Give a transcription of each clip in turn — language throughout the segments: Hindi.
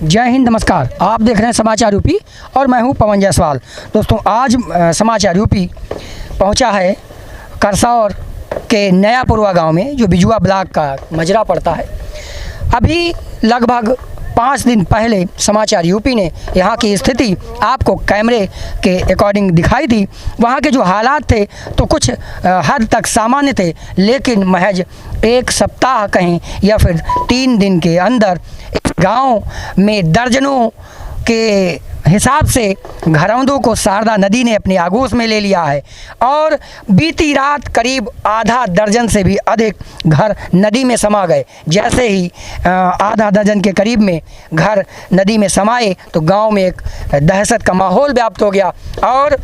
जय हिंद, नमस्कार। आप देख रहे हैं समाचार यूपी और मैं हूं पवन जायसवाल। दोस्तों, आज समाचार यूपी पहुंचा है करसौर के नयापुरवा गांव में, जो बिजुआ ब्लॉक का मजरा पड़ता है। अभी लगभग 5 दिन पहले समाचार यूपी ने यहाँ की स्थिति आपको कैमरे के अकॉर्डिंग दिखाई थी। वहाँ के जो हालात थे तो कुछ हद तक सामान्य थे, लेकिन महज 1 सप्ताह कहें या फिर 3 दिन के अंदर इस गांव में दर्जनों के हिसाब से घरौंदों को शारदा नदी ने अपनी आगोश में ले लिया है और बीती रात करीब आधा दर्जन से भी अधिक घर नदी में समा गए। जैसे ही आधा दर्जन के करीब में घर नदी में समाए तो गांव में एक दहशत का माहौल व्याप्त हो गया और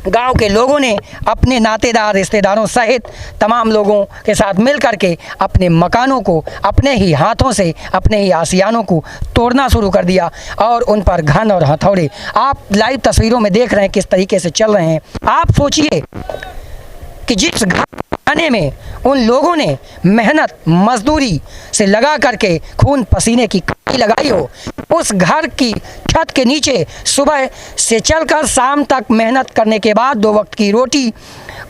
गांव के लोगों ने अपने नातेदार रिश्तेदारों सहित तमाम लोगों के साथ मिल कर के अपने मकानों को अपने ही हाथों से, अपने ही आशियानों को तोड़ना शुरू कर दिया और उन पर घन और हथौड़े आप लाइव तस्वीरों में देख रहे हैं किस तरीके से चल रहे हैं। आप सोचिए कि जिस घर बनाने में उन लोगों ने मेहनत मजदूरी से लगा करके खून पसीने की कमाई लगाई हो, उस घर की छत के नीचे सुबह से चलकर शाम तक मेहनत करने के बाद 2 वक्त की रोटी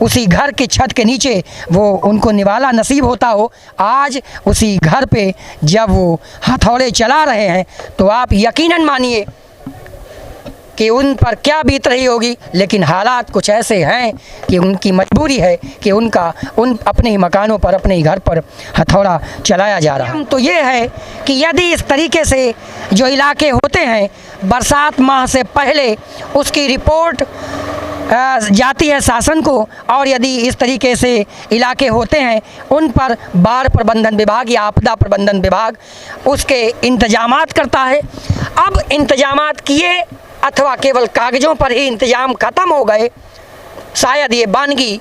उसी घर की छत के नीचे वो उनको निवाला नसीब होता हो, आज उसी घर पे जब वो हथौड़े चला रहे हैं तो आप यकीनन मानिए कि उन पर क्या बीत रही होगी। लेकिन हालात कुछ ऐसे हैं कि उनकी मजबूरी है कि उन अपने ही मकानों पर, अपने ही घर पर हथौड़ा चलाया जा रहा है। तो ये है कि यदि इस तरीके से जो इलाके होते हैं बरसात माह से पहले उसकी रिपोर्ट जाती है शासन को, और यदि इस तरीके से इलाके होते हैं उन पर बाढ़ प्रबंधन विभाग या आपदा प्रबंधन विभाग उसके इंतजामात करता है। अब इंतजामात किए अथवा केवल कागज़ों पर ही इंतजाम ख़त्म हो गए, शायद ये वानगी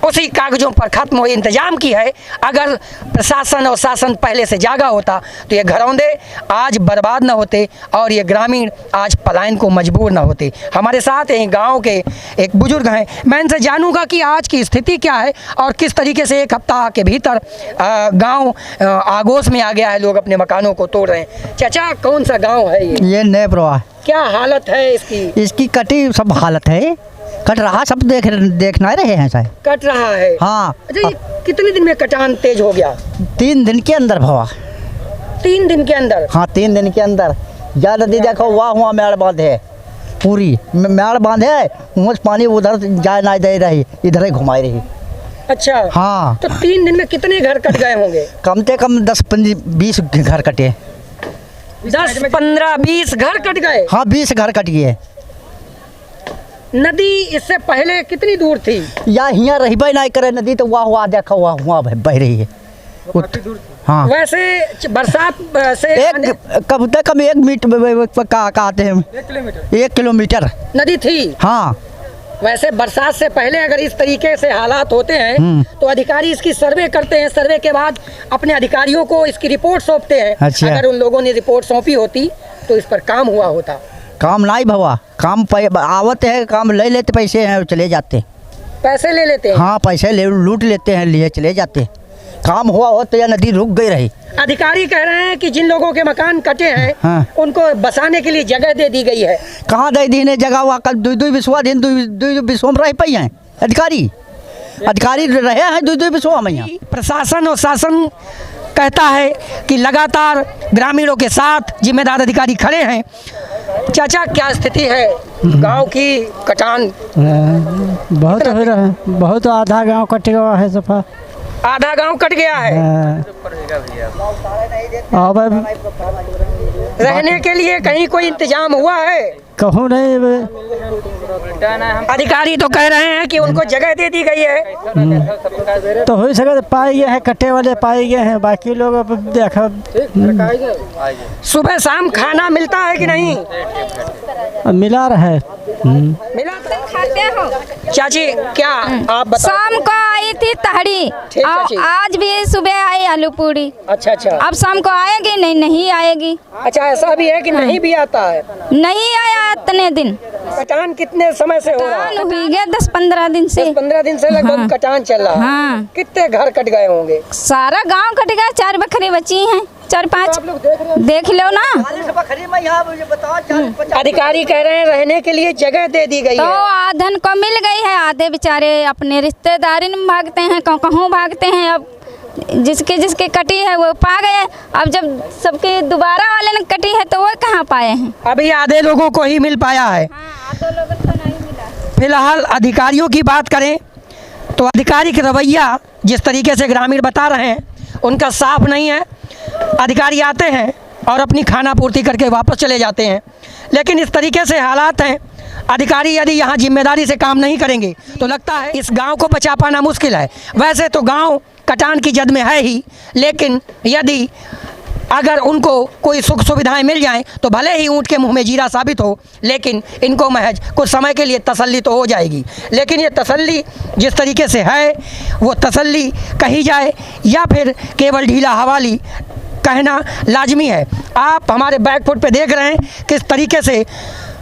उसी कागज़ों पर ख़त्म हुई इंतजाम की है। अगर प्रशासन और शासन पहले से जागा होता तो ये घरौंदे आज बर्बाद न होते और ये ग्रामीण आज पलायन को मजबूर न होते। हमारे साथ यहीं गांव के एक बुजुर्ग हैं, मैं इनसे जानूंगा कि आज की स्थिति क्या है और किस तरीके से 1 हफ्ता के भीतर गांव आगोश में आ गया है, लोग अपने मकानों को तोड़ रहे हैं। चाचा, कौन सा गाँव है ये नयापुरवा। क्या हालत है इसकी कटी सब हालत है, कट रहा, सब देखना रहे हैं साहब, कट रहा है। हाँ। अच्छा, ये कितने दिन में कटान तेज हो गया? 3 दिन के अंदर भवा। 3 दिन के अंदर? हाँ, 3 दिन के अंदर। जा नदी देखो, वहाँ मेड़ बांध है, पूरी मेड़ बांध है, वहाँ पानी उधर जाए ना दे रही, इधर ही घुमाई रही। अच्छा, हाँ। तो 3 दिन में कितने घर कट गए होंगे? कम से कम 10-20 घर कटे। 10-15-20 घर कट गए? हाँ, 20 घर कट गए। नदी इससे पहले कितनी दूर थी? या यहाँ रही नहीं करे नदी, तो वहाँ देखा वहाँ बह रही है। हाँ, वैसे बरसात से कम से कम 1 मीटर कहते हैं, 1 किलोमीटर नदी थी। हाँ, वैसे बरसात से पहले अगर इस तरीके से हालात होते हैं तो अधिकारी इसकी सर्वे करते हैं, सर्वे के बाद अपने अधिकारियों को इसकी रिपोर्ट सौंपते हैं। अच्छा। अगर उन लोगों ने रिपोर्ट सौंपी होती तो इस पर काम हुआ होता। काम नहीं भवा, काम आवत है, काम ले लेते, पैसे हैं चले जाते, पैसे ले लेते हैं। हाँ, पैसे लूट लेते हैं, लिए चले जाते। काम हुआ हो तो यह नदी रुक गई रही। अधिकारी कह रहे हैं कि जिन लोगों के मकान कटे हैं, हाँ, उनको बसाने के लिए जगह दे दी गई है। कहाँ दे दी ने जगह? वहाँ कल 2 विश्वा दिन 2 विश्व में रह पाई हैं अधिकारी रहे हैं 2 विश्वा में। यहाँ प्रशासन और शासन कहता है कि लगातार ग्रामीणों के साथ जिम्मेदार अधिकारी खड़े हैं। चाचा, क्या स्थिति है गांव की? कटान बहुत हो रहा है, बहुत आधा गांव कट गया है, सफा आधा गांव कट गया है। अब रहने के लिए कहीं कोई इंतजाम हुआ है? कहूँ नहीं। अधिकारी तो कह रहे हैं कि उनको जगह दे दी गई है। तो हो सके पाए गए हैं, कट्टे वाले पाए गए हैं, बाकी लोग अब देखा। सुबह शाम खाना मिलता है कि नहीं? मिला रहा है। मिला खाते हो? चाची, क्या आप बताओ? शाम को आई थी तहरी, आज भी सुबह आई आलू पूरी। अच्छा। अब शाम को आएगी? नहीं आएगी। अच्छा, ऐसा भी है कि नहीं भी आता है? नहीं आया इतने दिन। कटान कितने समय से हो रहा है? कटान हुई गया 10-15 दिन से। 10-15 दिन से लगभग हाँ। कटान चल रहा है। हाँ। कितने घर कट गए होंगे? सारा गांव कट गया, 4 बकरी बची हैं, 4-5। आप लोग देख रहे हो। देख लो ना। बकरी में यहाँ मुझे बताओ 40-50 अधिकारी कह रहे हैं रहने के लिए जगह दे दी गई तो है। आधन को मिल गई है, आधे बेचारे अपने रिश्तेदारी में भागते हैं, कहूँ भागते हैं। अब जिसके जिसके कटी है वो पा गए। अब जब सबके दोबारा वाले ने कटी है तो वो कहाँ पाए हैं? अभी आधे लोगों को ही मिल पाया है। हाँ, तो लोगों को नहीं मिला। फिलहाल अधिकारियों की बात करें तो आधिकारिक रवैया जिस तरीके से ग्रामीण बता रहे हैं उनका साफ नहीं है। अधिकारी आते हैं और अपनी खाना पूर्ति करके वापस चले जाते हैं, लेकिन इस तरीके से हालात हैं। अधिकारी यदि यहाँ जिम्मेदारी से काम नहीं करेंगे तो लगता है इस गांव को बचा पाना मुश्किल है। वैसे तो गांव कटान की जद में है ही, लेकिन यदि अगर उनको कोई सुख सुविधाएं मिल जाएं तो भले ही ऊँट के मुंह में जीरा साबित हो, लेकिन इनको महज कुछ समय के लिए तसल्ली तो हो जाएगी। लेकिन ये तसल्ली जिस तरीके से है वो तसल्ली कही जाए या फिर केवल ढीला हवाली कहना लाजमी है। आप हमारे बैकफुट पे देख रहे हैं किस तरीके से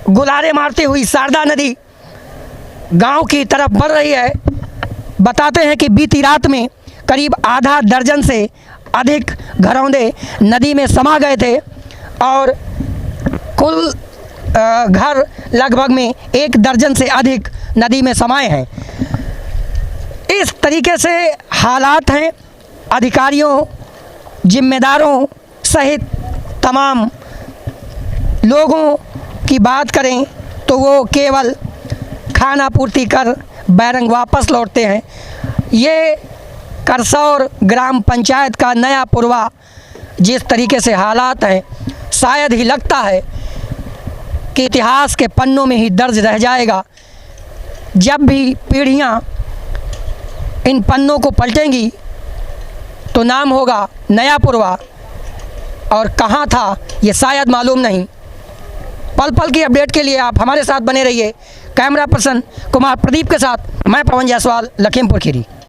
गुलारे मारती हुई शारदा नदी गांव की तरफ बढ़ रही है। बताते हैं कि बीती रात में करीब आधा दर्जन से अधिक घरौंदे नदी में समा गए थे और कुल घर लगभग में 1 दर्जन से अधिक नदी में समाये हैं। इस तरीके से हालात हैं। अधिकारियों, जिम्मेदारों सहित तमाम लोगों की बात करें तो वो केवल खाना पूर्ति कर बैरंग वापस लौटते हैं। ये करसौर ग्राम पंचायत का नया पुरवा जिस तरीके से हालात हैं, शायद ही लगता है कि इतिहास के पन्नों में ही दर्ज रह जाएगा। जब भी पीढ़ियां इन पन्नों को पलटेंगी तो नाम होगा नया पुरवा, और कहाँ था ये शायद मालूम नहीं। पल पल की अपडेट के लिए आप हमारे साथ बने रहिए। कैमरा पर्सन कुमार प्रदीप के साथ मैं पवन जायसवाल, लखीमपुर खीरी।